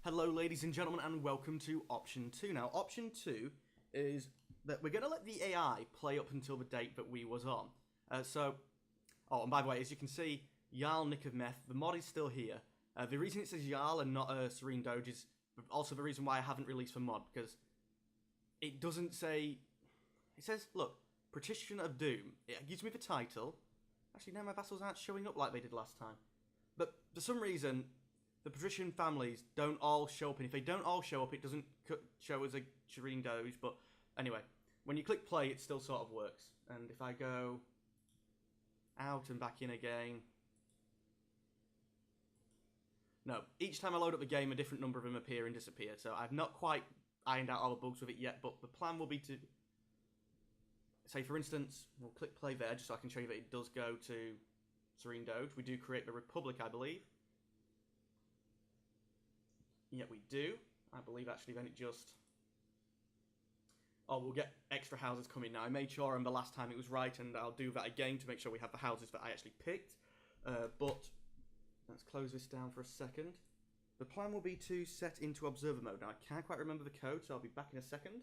Hello ladies and gentlemen and welcome to option 2. Now option 2 is that we're going to let the AI play up until the date that we was on. And by the way, as you can see, Jarl Nick of Meth, the mod is still here. The reason it says Jarl and not Serene Doge is also the reason why I haven't released the mod, because it doesn't say... It says, look, Partition of Doom. It gives me the title. Actually, now my vassals aren't showing up like they did last time. But for some reason, the patrician families don't all show up, and if they don't all show up, it doesn't show as a Serene Doge, but anyway, when you click play, it still sort of works. And if I go out and back in again... No, each time I load up the game, a different number of them appear and disappear, so I've not quite ironed out all the bugs with it yet, but the plan will be to... Say, for instance, we'll click play there, just so I can show you that it does go to Serene Doge. We do create the Republic, I believe. Yeah, we do. I believe, actually, then it just... Oh, we'll get extra houses coming now. I made sure on the last time it was right, and I'll do that again to make sure we have the houses that I actually picked. But let's close this down for a second. The plan will be to set into observer mode. Now, I can't quite remember the code, so I'll be back in a second.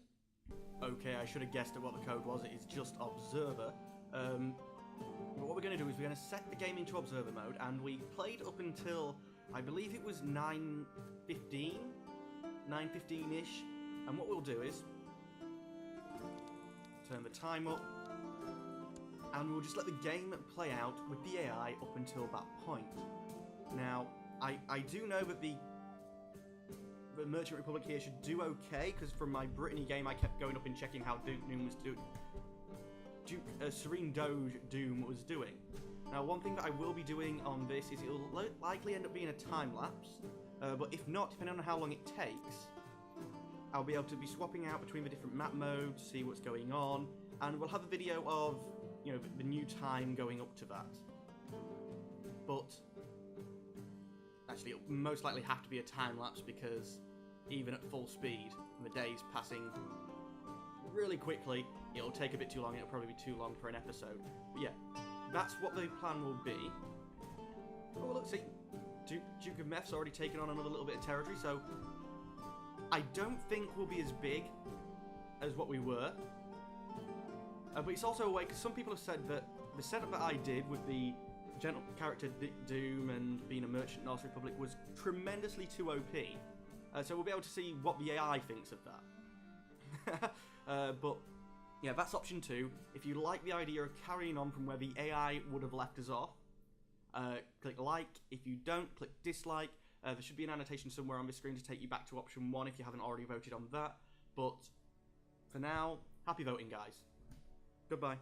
Okay, I should have guessed at what the code was. It is just observer. What we're going to do is we're going to set the game into observer mode, and we played up until, I believe it was 9:15? 9:15-ish. And what we'll do is turn the time up, and we'll just let the game play out with the AI up until that point. Now, I do know that the Merchant Republic here should do okay, because from my Brittany game I kept going up and checking how Doom was doing. Serene Doge Doom was doing. Now, one thing that I will be doing on this is it'll likely end up being a time lapse, but if not, depending on how long it takes, I'll be able to be swapping out between the different map modes, see what's going on, and we'll have a video of, you know, the new time going up to that. But actually, it'll most likely have to be a time lapse, because even at full speed, and the days passing really quickly, it'll take a bit too long. It'll probably be too long for an episode. But yeah, that's what the plan will be. Oh, look, see, Duke of Meth's already taken on another little bit of territory, so I don't think we'll be as big as what we were. But it's also a way, because some people have said that the setup that I did with the gentle character Doom and being a merchant Norse Republic was tremendously too OP. So we'll be able to see what the AI thinks of that. But yeah, that's option 2. If you like the idea of carrying on from where the AI would have left us off, click like. If you don't, click dislike. There should be an annotation somewhere on this screen to take you back to option 1 if you haven't already voted on that. But for now, happy voting, guys. Goodbye.